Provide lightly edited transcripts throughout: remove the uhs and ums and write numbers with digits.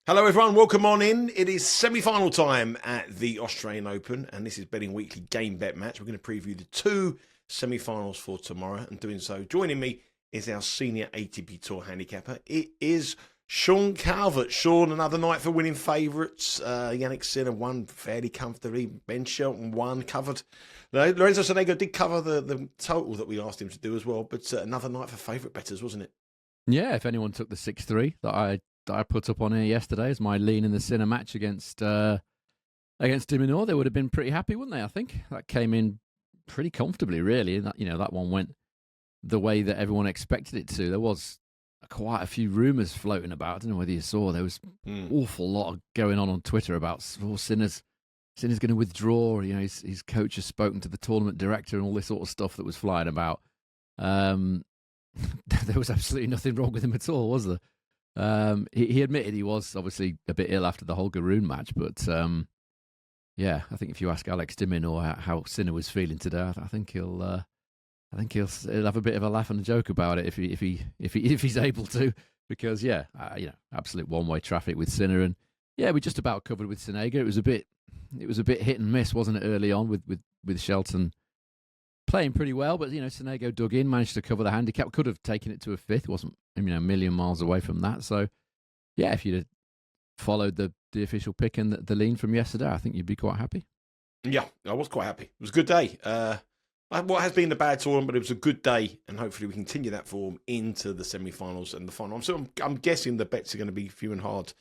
Hello everyone, welcome on in. It is semi-final time at the Australian Open, and this is Betting Weekly Game Bet Match. We're going to preview the two semi-finals for tomorrow, and doing so, joining me is our senior ATP Tour handicapper. It is Sean Calvert. Sean, another night for winning favourites. Jannick Sinner won fairly comfortably. Ben Shelton won, covered. Lorenzo Sonego did cover the total that we asked him to do as well, but another night for favourite bettors, wasn't it? Yeah, if anyone took the 6-3 that I put up on here yesterday as my lean in the Sinner match against De Minaur, they would have been pretty happy, wouldn't they? I think that came in pretty comfortably, really. And that one went the way that everyone expected it to. There was quite a few rumours floating about. I don't know whether you saw. There was an awful lot going on Twitter about Sinner's going to withdraw. His coach has spoken to the tournament director and all this sort of stuff that was flying about. There was absolutely nothing wrong with him at all, was there? He admitted he was obviously a bit ill after the Holger Rune match, but yeah, I think if you ask Alex de Minaur how Sinner was feeling today, I think he'll have a bit of a laugh and a joke about it if he's able to, because absolute one-way traffic with Sinner, and we just about covered with Sonego. It was a bit hit and miss, wasn't it, early on with Shelton playing pretty well, but Sonego dug in, managed to cover the handicap, could have taken it to a fifth, wasn't a million miles away from that. So yeah, if you'd have followed the official pick and the lean from yesterday, I think you'd be quite happy. Yeah, I was quite happy. It was a good day. What has been a bad tournament, but it was a good day, and hopefully we continue that form into the semi-finals and the final. So I'm guessing the bets are going to be few and hard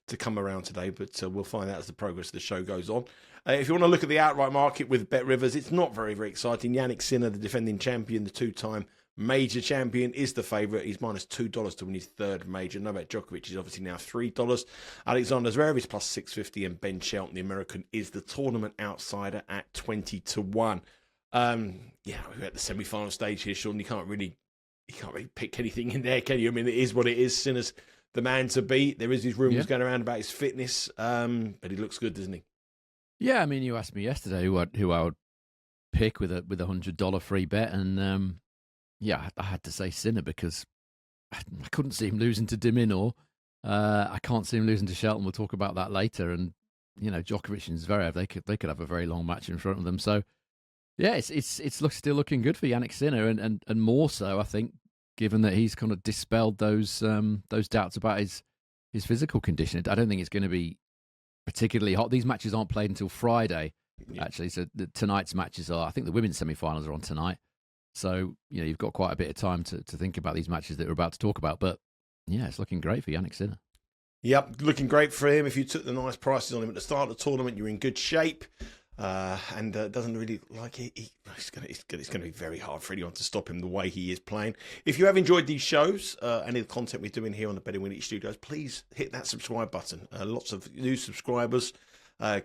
to come around today, but we'll find out as the progress of the show goes on. If you want to look at the outright market with Bet Rivers, it's not very, very exciting. Jannik Sinner, the defending champion, the two-time major champion, is the favourite. He's minus $2 to win his third major. Novak Djokovic is obviously now $3. Alexander Zverev is plus $6.50, and Ben Shelton, the American, is the tournament outsider at 20-1. We're at the semi-final stage here, Sean. You can't really pick anything in there, can you? I mean, it is what it is. Sinner's the man to beat. There is these rumours going around about his fitness, but he looks good, doesn't he? Yeah, I mean, you asked me yesterday who I would pick with a $100 free bet, and I had to say Sinner because I couldn't see him losing to de Minaur. I can't see him losing to Shelton. We'll talk about that later. And Djokovic and Zverev, they could have a very long match in front of them. So yeah, it's still looking good for Jannik Sinner, and more so, I think, given that he's kind of dispelled those doubts about his physical condition. I don't think it's going to be particularly hot. These matches aren't played until Friday, actually. So tonight's matches are, I think the women's semi-finals are on tonight. So, you've got quite a bit of time to think about these matches that we're about to talk about. But yeah, it's looking great for Jannik Sinner. Yep, looking great for him. If you took the nice prices on him at the start of the tournament, you're in good shape. And doesn't really like it. It's going to be very hard for anyone to stop him the way he is playing. If you have enjoyed these shows, any of the content we're doing here on the Betting Weekly Studios, please hit that subscribe button. Lots of new subscribers.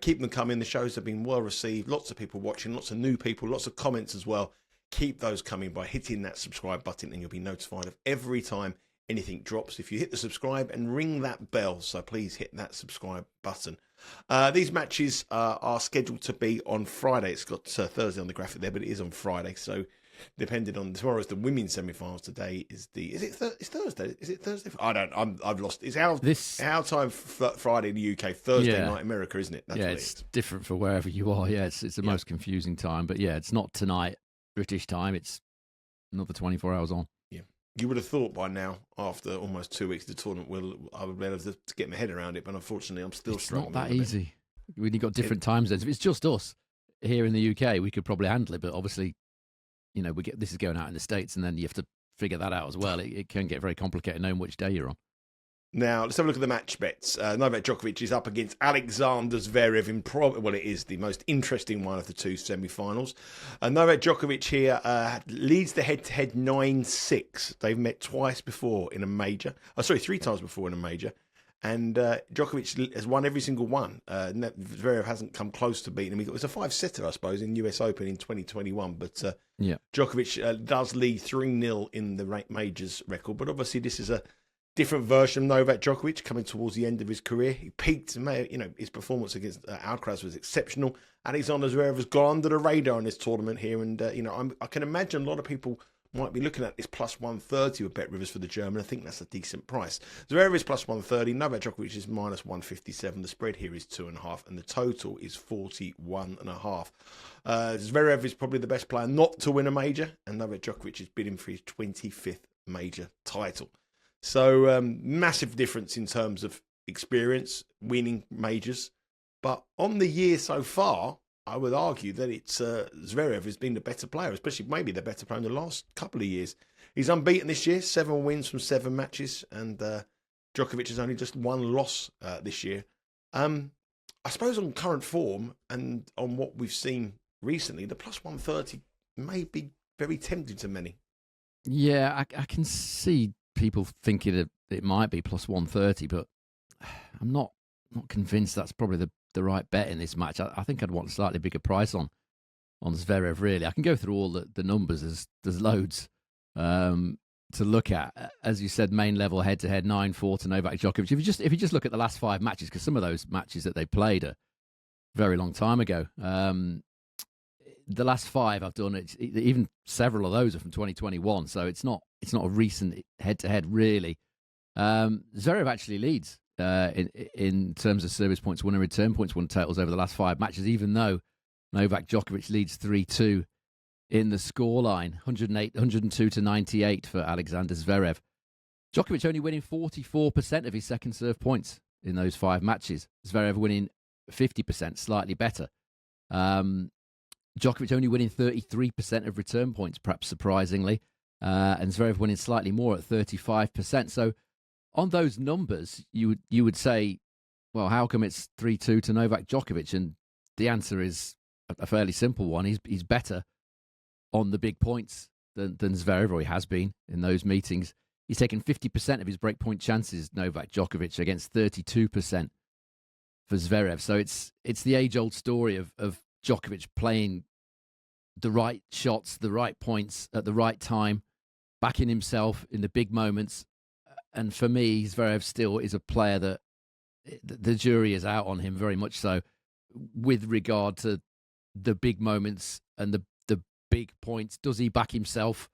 Keep them coming. The shows have been well received. Lots of people watching, lots of new people, lots of comments as well. Keep those coming by hitting that subscribe button, and you'll be notified of every time anything drops. If you hit the subscribe and ring that bell, so please hit that subscribe button. These matches are scheduled to be on Friday. It's got Thursday on the graphic there, but it is on Friday. So depending on tomorrow's the women's semi-finals. Today is it's Thursday. Is it Thursday? I've lost. It's our time Friday in the UK. Thursday night America, isn't it? That's it's different for wherever you are. Yeah, it's the most confusing time. But yeah, it's not tonight British time. It's another 24 hours on. You would have thought by now, after almost 2 weeks of the tournament, I would be able to get my head around it, but unfortunately, I'm still struggling. It's not that easy. When you've got different time zones. If it's just us here in the UK, we could probably handle it, but obviously, this is going out in the States, and then you have to figure that out as well. It can get very complicated knowing which day you're on. Now, let's have a look at the match bets. Novak Djokovic is up against Alexander Zverev in it is the most interesting one of the two semi-finals. Novak Djokovic here leads the head-to-head 9-6. They've met twice before in a major. 3 times before in a major. And Djokovic has won every single one. Zverev hasn't come close to beating him. It was a 5-setter, I suppose, in US Open in 2021. But Djokovic does lead 3-0 in the majors record. But obviously this is a different version of Novak Djokovic coming towards the end of his career. He peaked, his performance against Alcaraz was exceptional. Alexander Zverev has gone under the radar in this tournament here, and I can imagine a lot of people might be looking at this plus 130 with Bet Rivers for the German. I think that's a decent price. Zverev is plus 130. Novak Djokovic is minus 157. The spread here is 2.5, and the total is 41.5. Zverev is probably the best player not to win a major, and Novak Djokovic is bidding for his 25th major title. So massive difference in terms of experience, winning majors. But on the year so far, I would argue that it's Zverev has been the better player, especially maybe the better player in the last couple of years. He's unbeaten this year, 7 wins from 7 matches, and Djokovic has only just 1 loss this year. I suppose on current form and on what we've seen recently, the plus 130 may be very tempting to many. Yeah, I can see people thinking it might be plus 130, but I'm not convinced that's probably the right bet in this match. I think I'd want a slightly bigger price on Zverev, really. I can go through all the numbers. There's loads to look at. As you said, main level head-to-head, 9-4 to Novak Djokovic. If you just look at the last 5 matches, because some of those matches that they played a very long time ago, the last 5 I've done, even several of those are from 2021, so it's not a recent head-to-head, really. Zverev actually leads in terms of service points won and return points won totals over the last 5 matches, even though Novak Djokovic leads 3-2 in the scoreline, 102 to 98 for Alexander Zverev. Djokovic only winning 44% of his second serve points in those 5 matches. Zverev winning 50%, slightly better. Djokovic only winning 33% of return points, perhaps surprisingly, and Zverev winning slightly more at 35%. So on those numbers, you would say, well, how come it's 3-2 to Novak Djokovic? And the answer is a fairly simple one. He's better on the big points than Zverev, or he has been in those meetings. He's taken 50% of his breakpoint chances, Novak Djokovic, against 32% for Zverev. So it's the age-old story of Djokovic playing the right shots, the right points at the right time, backing himself in the big moments. And for me, Zverev still is a player that the jury is out on him, very much so, with regard to the big moments and the big points. Does he back himself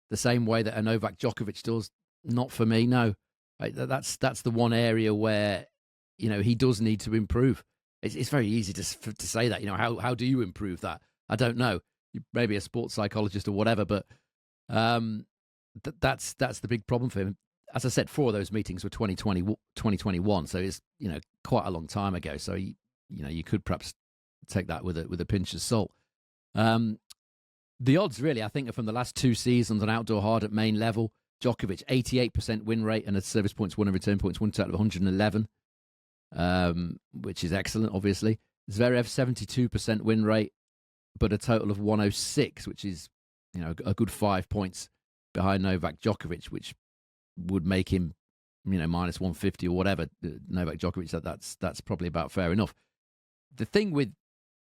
the same way that a Novak Djokovic does? Not for me, no. That's the one area where, he does need to improve. It's very easy to say that. How do you improve that? I don't know. You may be a sports psychologist or whatever, but that's the big problem for him. As I said, 4 of those meetings were 2021, so it's quite a long time ago. So you could perhaps take that with a pinch of salt. The odds, really, I think, are from the last 2 seasons on outdoor hard at main level. Djokovic, 88% win rate and a service points won and return points won total of 111, which is excellent, obviously. Zverev, 72% win rate, but a total of 106, which is a good 5 points behind Novak Djokovic, which would make him, minus 150 or whatever. Novak Djokovic, that's probably about fair enough. The thing with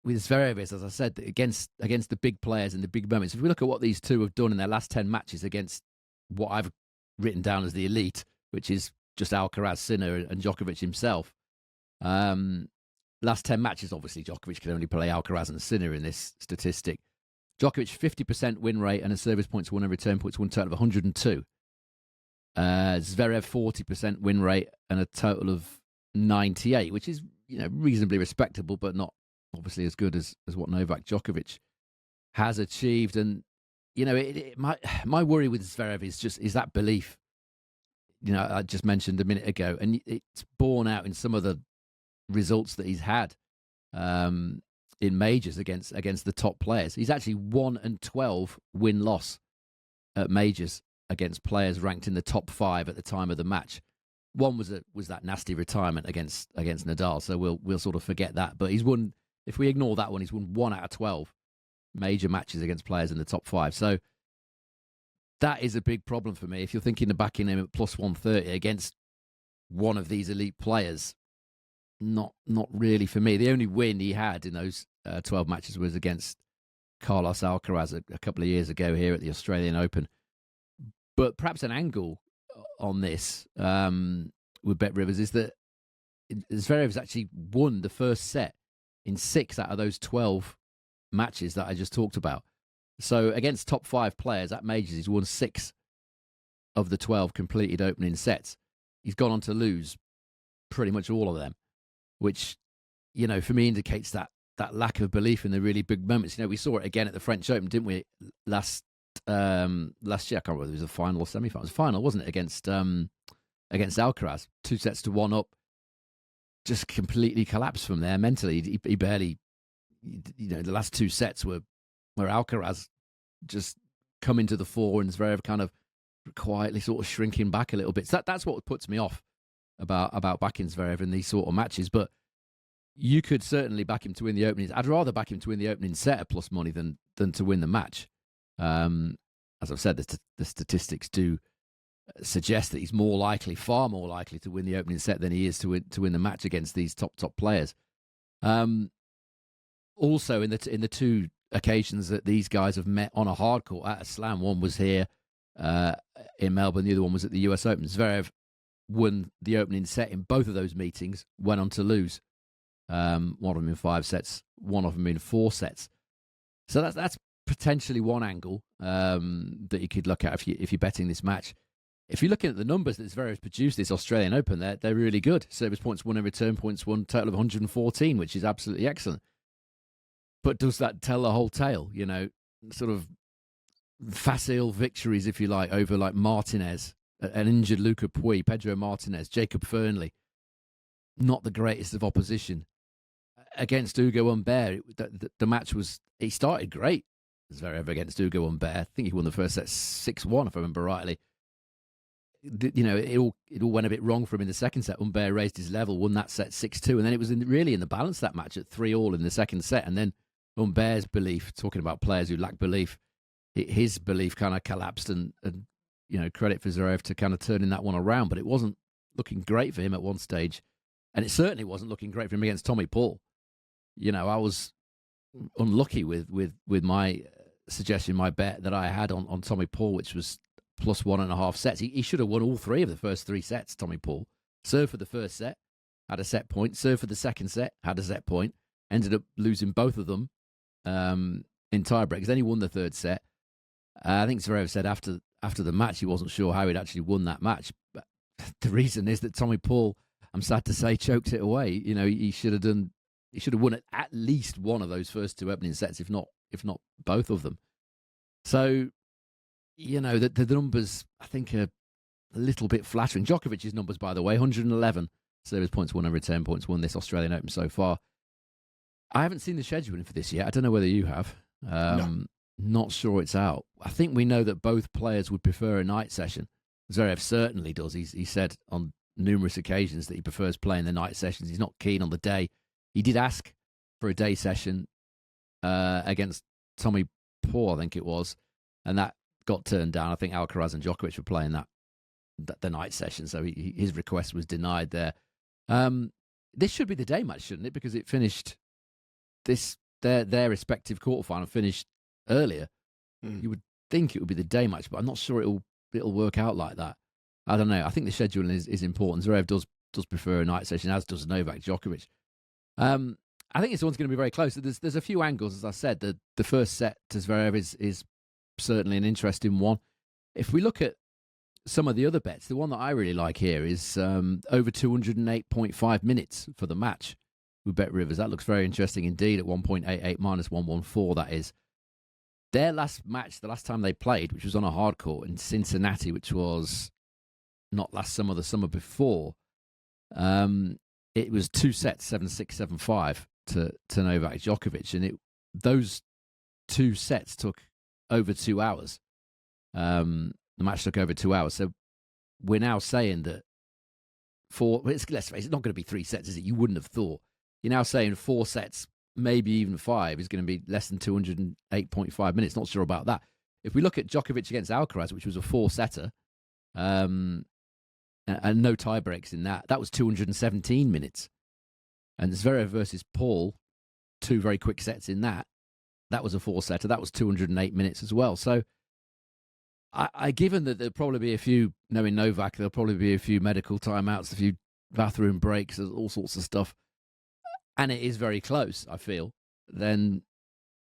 Zverev is, as I said, against the big players and the big moments, if we look at what these two have done in their last 10 matches against what I've written down as the elite, which is just Alcaraz, Sinner, and Djokovic himself. Last 10 matches, obviously, Djokovic can only play Alcaraz and Sinner in this statistic. Djokovic, 50% win rate and a service points won and return points won total of 102. Zverev, 40% win rate and a total of 98, which is reasonably respectable, but not obviously as good as what Novak Djokovic has achieved. And my worry with Zverev is that belief. I just mentioned a minute ago, and it's borne out in some of the results that he's had in majors against the top players. He's actually 1-12 win-loss at majors against players ranked in the top 5 at the time of the match. One was that nasty retirement against Nadal, so we'll sort of forget that. But he's won. If we ignore that one, he's won 1 out of 12 major matches against players in the top 5. So that is a big problem for me. If you're thinking of backing him at plus 130 against one of these elite players, not really for me. The only win he had in those 12 matches was against Carlos Alcaraz a couple of years ago here at the Australian Open. But perhaps an angle on this with Bet Rivers is that Zverev's actually won the first set in 6 out of those 12 matches that I just talked about. So against top 5 players at majors, he's won 6 of the 12 completed opening sets. He's gone on to lose pretty much all of them, which, for me indicates that lack of belief in the really big moments. We saw it again at the French Open, didn't we? Last year, I can't remember whether it was a final or semi-final. It was a final, wasn't it? Against Alcaraz, 2-1 up, just completely collapsed from there mentally. He barely, the last 2 sets were where Alcaraz just coming to the fore and Zverev kind of quietly sort of shrinking back a little bit. So that's what puts me off about backing Zverev in these sort of matches. But you could certainly back him to win the opening. I'd rather back him to win the opening set at plus money than to win the match. As I've said, the statistics do suggest that he's far more likely to win the opening set than he is to win the match against these top players. Also, in the 2 occasions that these guys have met on a hard court at a slam, one was here in Melbourne, the other one was at the US Open. Zverev won the opening set in both of those meetings, went on to lose. One of them in 5 sets, one of them in 4 sets. So that's potentially one angle that you could look at if you're betting this match. If you're looking at the numbers that Zverev's produced this Australian Open, they're really good. Service points won and return points won, total of 114, which is absolutely excellent. But does that tell the whole tale? Sort of facile victories, if you like, over like Martinez, an injured Luca Pui, Pedro Martinez, Jacob Fernley. Not the greatest of opposition. Against Hugo Humbert, the match he started great, Zverev, against Hugo Humbert. I think he won the first set 6-1, if I remember rightly. It all went a bit wrong for him in the second set. Humbert raised his level, won that set 6-2, and then it was really in the balance, that match, at 3-3 in the second set. And then Humbert's belief, talking about players who lack belief, his belief kind of collapsed, and credit for Zverev to kind of turning that one around. But it wasn't looking great for him at one stage, and it certainly wasn't looking great for him against Tommy Paul. I was unlucky with my suggestion, my bet that I had on Tommy Paul, which was plus 1.5 sets. He should have won all 3 of the first 3 sets, Tommy Paul. Served for the first set, had a set point. Served for the second set, had a set point. Ended up losing both of them in tiebreakers. Then he won the third set. I think Zverev said after the match he wasn't sure how he'd actually won that match. But the reason is that Tommy Paul, I'm sad to say, choked it away. He should have won at least one of those first 2 opening sets, if not both of them. So, the numbers, I think, are a little bit flattering. Djokovic's numbers, by the way, 111 service points won and return points won this Australian Open so far. I haven't seen the scheduling for this yet. I don't know whether you have. No. Not sure it's out. I think we know that both players would prefer a night session. Zverev certainly does. He said on numerous occasions that he prefers playing the night sessions. He's not keen on the day. He did ask for a day session against Tommy Paul, I think it was, and that got turned down. I think Alcaraz and Djokovic were playing the night session, so his request was denied there. This should be the day match, shouldn't it? Because it finished their respective quarterfinal finished earlier. You would think it would be the day match, but I'm not sure it'll work out like that. I don't know. I think the scheduling is important. Zverev does prefer a night session, as does Novak Djokovic. I think this one's going to be very close. There's a few angles, as I said. The first set to Zverev is certainly an interesting one. If we look at some of the other bets, the one that I really like here is over 208.5 minutes for the match with Bet Rivers. That looks very interesting indeed at 1.88 minus 114, that is. Their last match, the last time they played, which was on a hard court in Cincinnati, which was not last summer, the summer before, it was 2 sets, 7-6, 7-5 to Novak Djokovic. And those 2 sets took over 2 hours. The match took over 2 hours. So we're now saying that let's face it, it's not going to be 3 sets, is it? You wouldn't have thought. You're now saying 4 sets, maybe even 5, is going to be less than 208.5 minutes. Not sure about that. If we look at Djokovic against Alcaraz, which was a 4-setter, and no tie breaks in that was 217 minutes. And Zverev versus Paul, 2 very quick sets in that was a 4-setter. That was 208 minutes as well. So I given that there'll probably be a few, knowing Novak, there'll probably be a few medical timeouts, a few bathroom breaks, all sorts of stuff, and it is very close, I feel, then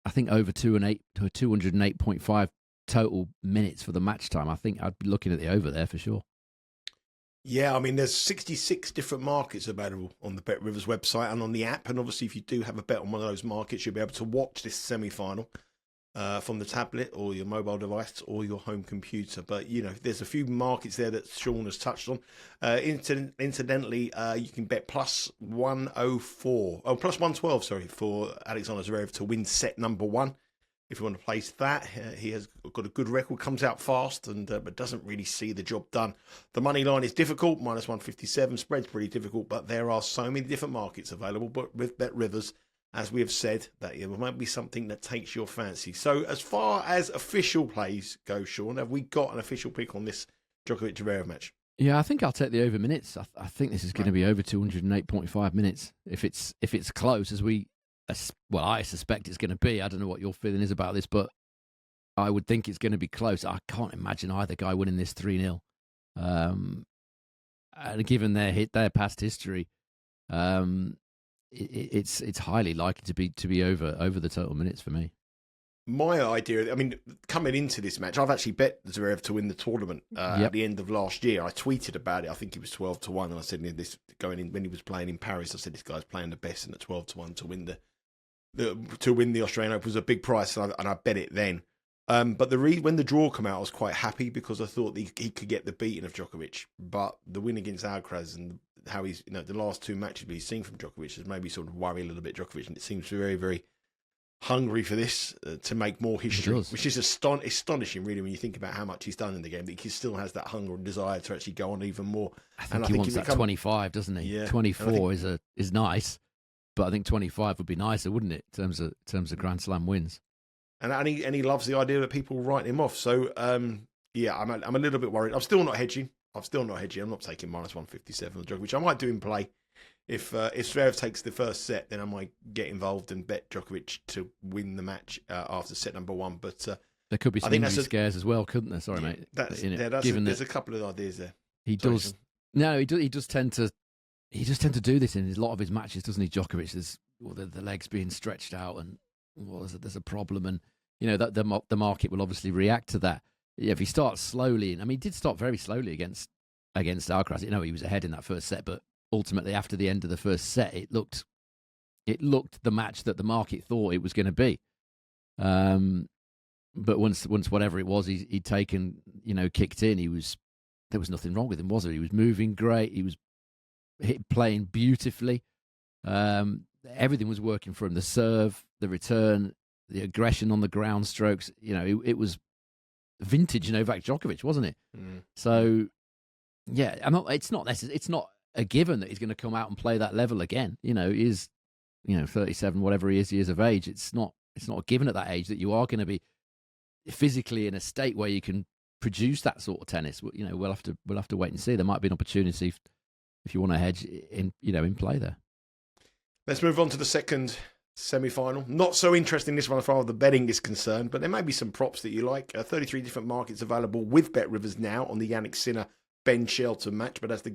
I think over 208.5 total minutes for the match time. I think I'd be looking at the over there for sure. Yeah, I mean, there's 66 different markets available on the Bet Rivers website and on the app. And obviously, if you do have a bet on one of those markets, you'll be able to watch this semi-final from the tablet or your mobile device or your home computer. But, you know, there's a few markets there that Sean has touched on. Incidentally, you can bet plus 112, for Alexander Zverev to win set number 1. If you want to place that, he has got a good record, comes out fast, and but doesn't really see the job done. The money line is difficult, minus 157. Spread's pretty difficult, but there are so many different markets available. But with Bet Rivers, as we have said, that it might be something that takes your fancy. So as far as official plays go, Sean, have we got an official pick on this Djokovic-Zverev match? Yeah, I think I'll take the over minutes. I think this is going to be over 208.5 minutes. If it's close, I suspect it's going to be. I don't know what your feeling is about this, but I would think it's going to be close. I can't imagine either guy winning this 3-0. And given their past history, it's highly likely to be over the total minutes for me. My idea, I mean, coming into this match, I've actually bet Zverev to win the tournament at the end of last year. I tweeted about it. I think he was 12-1, and I said this going in when he was playing in Paris. I said this guy's playing the best, and at 12-1 to win the Australian Open was a big price, and I bet it then. But when the draw came out, I was quite happy because I thought he could get the beating of Djokovic. But the win against Alcaraz and how he's, the last two matches we've seen from Djokovic has maybe sort of worried a little bit Djokovic, and it seems very, very hungry for this to make more history, which is astonishing, really, when you think about how much he's done in the game. That he still has that hunger and desire to actually go on even more. I think he wants that 25, doesn't he? Yeah, 24 is nice. But I think 25 would be nicer, wouldn't it, in terms of Grand Slam wins? And he loves the idea that people write him off. So I'm a little bit worried. I'm still not hedging. I'm not taking minus 157 on Djokovic. I might do in play. If Zverev takes the first set, then I might get involved and bet Djokovic to win the match after set number 1. But there could be some injury scares as well, couldn't there? Sorry, mate. There's a couple of ideas there. He does tend to do this in a lot of his matches, doesn't he, Djokovic? There's the legs being stretched out, and there's a problem, and that the market will obviously react to that. Yeah, if he starts slowly, and I mean, he did start very slowly against Alcaraz. He was ahead in that first set, but ultimately, after the end of the first set, it looked the match that the market thought it was going to be. But once whatever it was he'd taken, kicked in, there was nothing wrong with him, was there? He was moving great. He was playing beautifully. Everything was working for him. The serve, the return, the aggression on the ground strokes. It was vintage Novak Djokovic, wasn't it? Mm. So, yeah, it's not a given that he's going to come out and play that level again. He's 37, whatever he is of age. It's not a given at that age that you are going to be physically in a state where you can produce that sort of tennis. We'll have to wait and see. There might be an opportunity if you want to hedge in play there. Let's move on to the second semi-final. Not so interesting this one as far as the betting is concerned, but there may be some props that you like. 33 different markets available with Bet Rivers now on the Jannik Sinner Ben Shelton match. But as the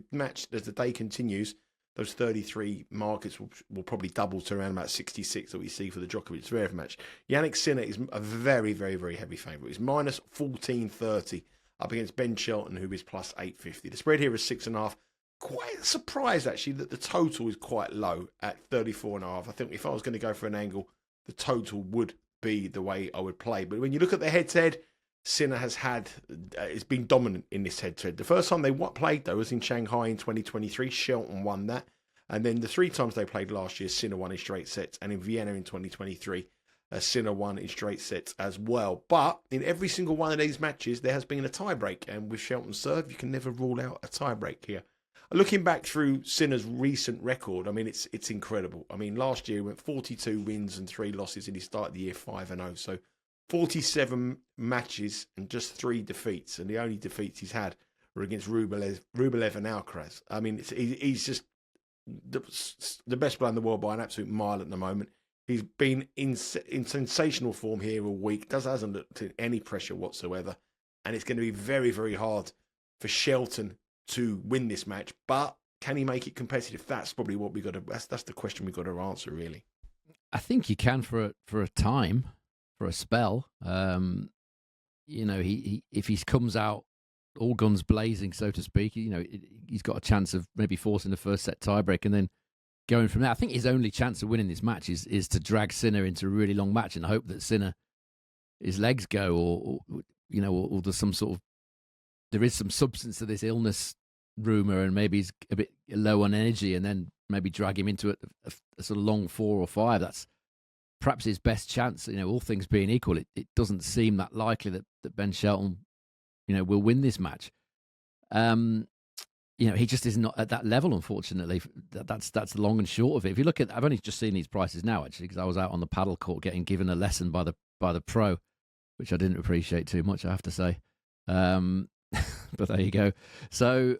day continues, those 33 markets will probably double to around about 66 that we see for the Djokovic Zverev match. Jannik Sinner is a very, very, very heavy favourite. He's minus 1430 up against Ben Shelton, who is plus 850. The spread here is 6.5. Quite surprised, actually, that the total is quite low at 34.5. I think if I was going to go for an angle, the total would be the way I would play. But when you look at the head-to-head, Sinner it's been dominant in this head-to-head. The first time they played, though, was in Shanghai in 2023. Shelton won that. And then the 3 times they played last year, Sinner won in straight sets. And in Vienna in 2023, Sinner won in straight sets as well. But in every single one of these matches, there has been a tie-break. And with Shelton's serve, you can never rule out a tie-break here. Looking back through Sinner's recent record, I mean, it's incredible. I mean, last year he went 42 wins and 3 losses, and he started the year 5-0. So 47 matches and just 3 defeats, and the only defeats he's had were against Rublev and Alcaraz. I mean, he's just the best player in the world by an absolute mile at the moment. He's been in sensational form here all week. Hasn't looked at any pressure whatsoever, and it's going to be very, very hard for Shelton to win this match, but can he make it competitive? That's probably what we got to. That's the question we got to answer, really. I think you can for a time, for a spell. He if he comes out all guns blazing, so to speak, he's got a chance of maybe forcing the first set tiebreak and then going from there. I think his only chance of winning this match is to drag Sinner into a really long match and hope that Sinner, his legs go, or there's some sort of, there is some substance to this illness rumor, and maybe he's a bit low on energy, and then maybe drag him into a sort of long 4 or 5. That's perhaps his best chance. All things being equal, it doesn't seem that likely that Ben Shelton, will win this match. He just is not at that level, unfortunately. That's the long and short of it. If you look at, I've only just seen these prices now, actually, because I was out on the paddle court getting given a lesson by the pro, which I didn't appreciate too much, I have to say. But there you go. So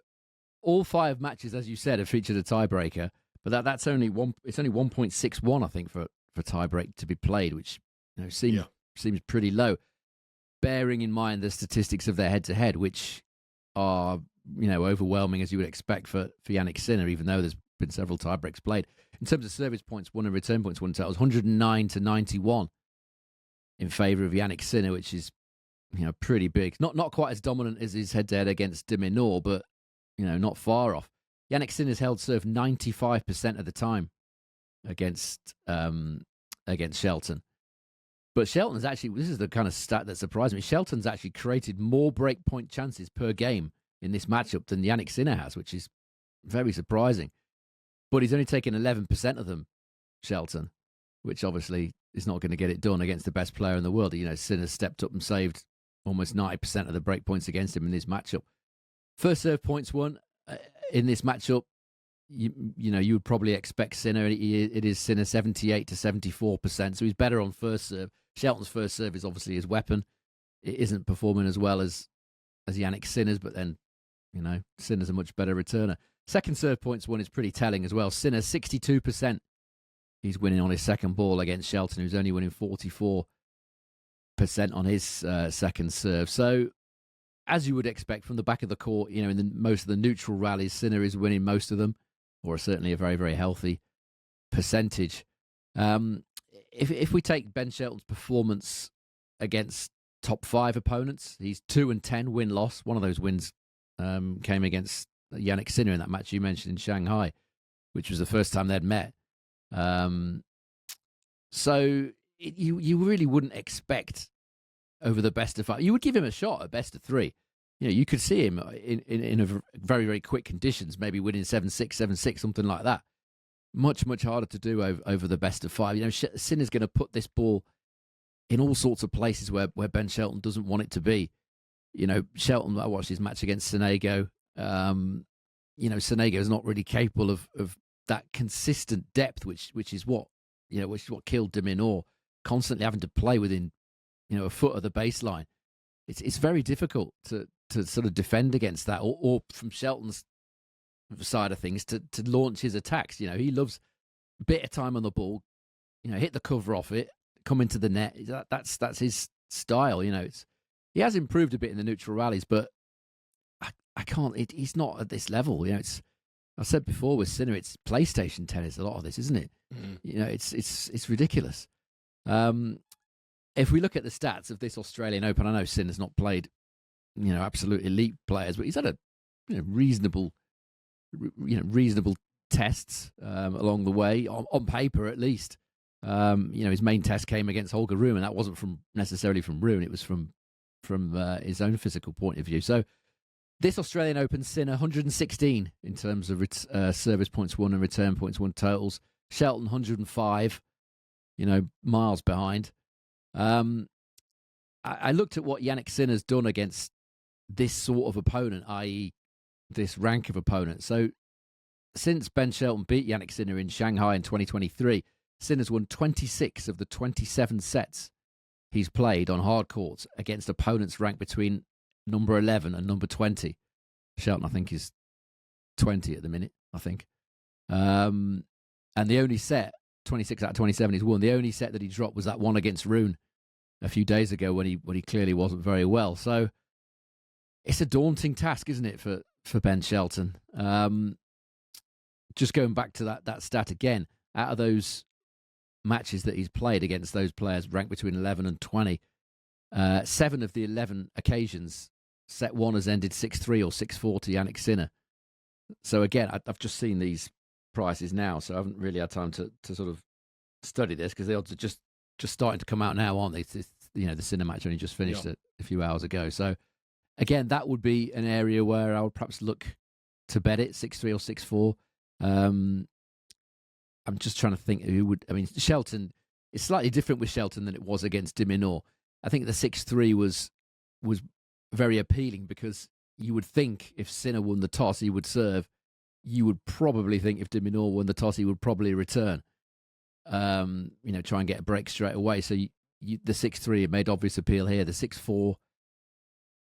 all 5 matches, as you said, have featured a tiebreaker, but that's only one. It's only 1.61, I think, for tiebreak to be played, which seems pretty low, bearing in mind the statistics of their head-to-head, which are overwhelming, as you would expect for Jannik Sinner, even though there's been several tiebreaks played. In terms of service points won and return points won, totals 109 to 91 in favour of Jannik Sinner, which is pretty big. Not quite as dominant as his head-to-head against de Minaur, but not far off. Jannik Sinner's held serve 95% of the time against Shelton. But Shelton's actually, this is the kind of stat that surprised me, Shelton's actually created more breakpoint chances per game in this matchup than Jannik Sinner has, which is very surprising. But he's only taken 11% of them, Shelton, which obviously is not going to get it done against the best player in the world. Sinner stepped up and saved almost 90% of the breakpoints against him in this matchup. First serve points won in this matchup. You would probably expect Sinner. It is Sinner 78 to 74%, so he's better on first serve. Shelton's first serve is obviously his weapon. It isn't performing as well as Jannik Sinner's, but then Sinner's a much better returner. Second serve points won is pretty telling as well. Sinner 62%. He's winning on his second ball against Shelton, who's only winning 44% on his second serve. So, as you would expect from the back of the court, in most of the neutral rallies, Sinner is winning most of them, or certainly a very, very healthy percentage. If we take Ben Shelton's performance against top 5 opponents, he's 2-10 win-loss. One of those wins came against Jannik Sinner in that match you mentioned in Shanghai, which was the first time they'd met. So you really wouldn't expect over the best of 5. You would give him a shot at best of 3. You could see him in a very, very quick conditions, maybe winning 7-6, 7-6, something like that. Much, much harder to do over the best of 5. Sinner's going to put this ball in all sorts of places where Ben Shelton doesn't want it to be. Shelton, I watched his match against Sonego. Sonego is not really capable of that consistent depth, which is what killed de Minaur, constantly having to play within a foot of the baseline. It's very difficult to sort of defend against that, or from Shelton's side of things to launch his attacks. He loves a bit of time on the ball, hit the cover off it, come into the net. That's his style. He has improved a bit in the neutral rallies, but I can't. He's not at this level. I said before with Sinner, it's PlayStation tennis. A lot of this, isn't it? Mm. It's ridiculous. If we look at the stats of this Australian Open, I know Sinner's not played, absolute elite players, but he's had a reasonable tests along the way on paper at least. His main test came against Holger Rune, and that wasn't necessarily from Rune; it was from his own physical point of view. So this Australian Open, Sinner 116 in terms of service points won and return points won totals. Shelton 105, miles behind. I looked at what Jannik Sinner's done against this sort of opponent, i.e. this rank of opponent. So since Ben Shelton beat Jannik Sinner in Shanghai in 2023, Sinner's won 26 of the 27 sets he's played on hard courts against opponents ranked between number 11 and number 20. Shelton, I think, is 20 at the minute, I think. And the only set, 26 out of 27 he's won, the only set that he dropped was that one against Rune a few days ago when he clearly wasn't very well. So it's a daunting task, isn't it, for Ben Shelton? Just going back to that stat again, out of those matches that he's played against those players ranked between 11 and 20, 7 of the 11 occasions, set one has ended 6-3 or 6-4 to Jannik Sinner. So again, I've just seen these prices now, so I haven't really had time to sort of study this because the odds are just starting to come out now, aren't they? The Sinner match only just finished a few hours ago. So again, that would be an area where I would perhaps look to bet it 6-3 or 6-4. I'm just trying to think who would. I mean, Shelton. It's slightly different with Shelton than it was against de Minaur. I think the 6-3 was very appealing because you would think if Sinner won the toss, he would serve. You would probably think if de Minaur won the toss, he would probably return. Try and get a break straight away. So the 6-3 made obvious appeal here. The 6-4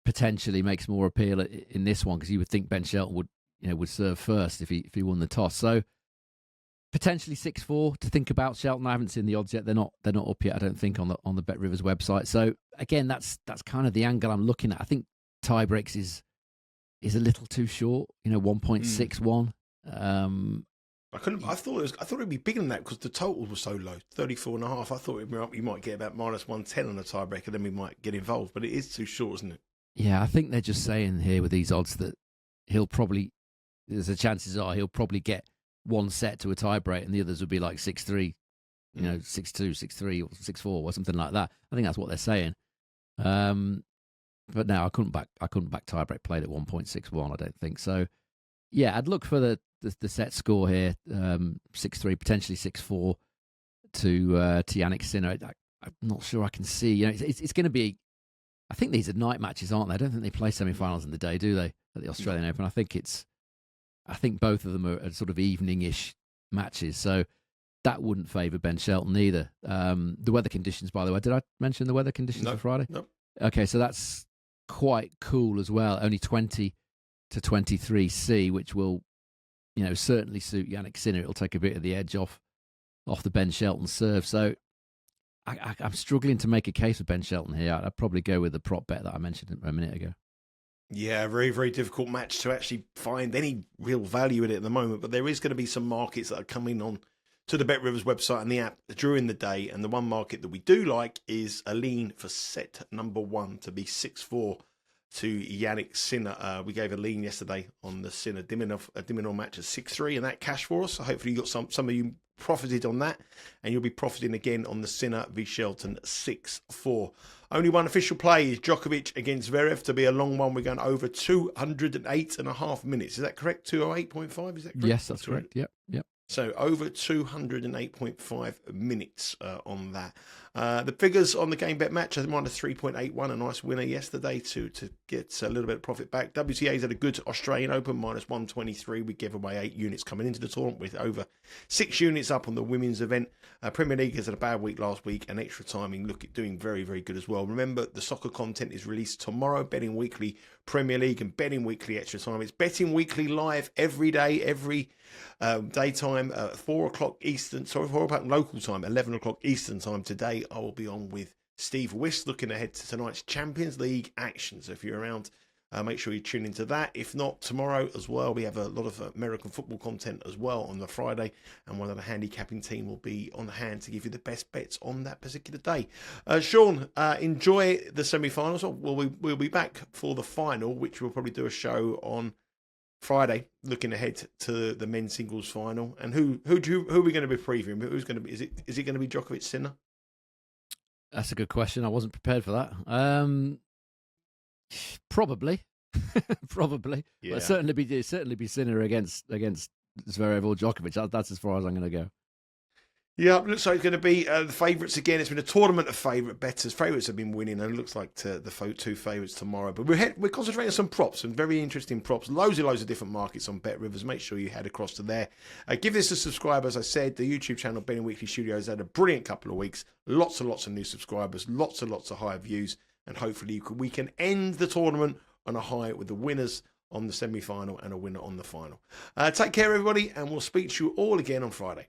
potentially makes more appeal in this one because you would think Ben Shelton would serve first if he won the toss. So potentially 6-4 to think about Shelton. I haven't seen the odds yet. They're not up yet, I don't think, on the Bet Rivers website. So again, that's kind of the angle I'm looking at. I think tie breaks is a little too short. 1.61. I thought it'd be bigger than that because the total was so low, 34.5. I thought you might get about -110 on a tiebreaker, then we might get involved. But it is too short, isn't it? Yeah, I think they're just saying here with these odds that chances are he'll probably get one set to a tiebreak, and the others would be like 6-3, 6-2, 6-3, or 6-4, or something like that. I think that's what they're saying. But now I couldn't back tiebreak played at 1.61. I don't think so. Yeah, I'd look for the set score here, 6-3, potentially 6-4 to Jannick Sinner. I'm not sure I can see. It's going to be. I think these are night matches, aren't they? I don't think they play semi-finals in the day, do they? At the Australian Open, I think both of them are sort of evening-ish matches, so that wouldn't favour Ben Shelton either. The weather conditions, by the way, did I mention the weather conditions for Friday? No. Okay, so that's quite cool as well. Only 20 to 23 C, which will, certainly suit Jannik Sinner. It'll take a bit of the edge off the Ben Shelton serve. So I'm struggling to make a case for Ben Shelton here. I'd probably go with the prop bet that I mentioned a minute ago. Yeah, very, very difficult match to actually find any real value in it at the moment. But there is going to be some markets that are coming on to the Bet Rivers website and the app during the day. And the one market that we do like is a lean for set number 1 to be 6-4 to Jannik Sinner. We gave a lean yesterday on the Sinner de Minaur match at 6-3, and that cashed for us. So hopefully you got some of you profited on that, and you'll be profiting again on the Sinner v Shelton 6-4. Only one official play is Djokovic against Zverev to be a long one. We're going over 208.5 minutes. Is that correct? 208.5? Is that correct? Yes, that's correct. Yep. So over 208.5 minutes on that. The figures on the game bet match, -3.81, a nice winner yesterday to get a little bit of profit back. WTA's had a good Australian Open, -123. We gave away 8 units coming into the tournament with over 6 units up on the women's event. Premier League has had a bad week last week, and extra timing doing very, very good as well. Remember, the soccer content is released tomorrow. Betting Weekly Premier League and Betting Weekly Extra Time. It's Betting Weekly live every day, every daytime, 4 o'clock local time, 11 o'clock Eastern time. Today I will be on with Steve Wist looking ahead to tonight's Champions League action. So if you're around, make sure you tune into that. If not, tomorrow as well, we have a lot of American football content as well on the Friday, and one of the handicapping team will be on hand to give you the best bets on that particular day. Sean, enjoy the semi-finals. We'll be back for the final, which we'll probably do a show on Friday, looking ahead to the men's singles final. And who are we going to be previewing? Who's going to be? Is it going to be Djokovic Sinner? That's a good question. I wasn't prepared for that. Probably. Yeah. But certainly be Sinner against Zverev or Djokovic. That's as far as I'm going to go. Yeah, looks like it's going to be the favourites again. It's been a tournament of favourite bettors. Favourites have been winning, and it looks like the 2 favourites tomorrow. But we're concentrating on some props, some very interesting props. Loads of different markets on Bet Rivers. Make sure you head across to there. Give this a subscribe, as I said. The YouTube channel, Betting Weekly Studios, had a brilliant couple of weeks. Lots and lots of new subscribers. Lots and lots of high views. And hopefully we can end the tournament on a high with the winners on the semi-final and a winner on the final. Take care, everybody, and we'll speak to you all again on Friday.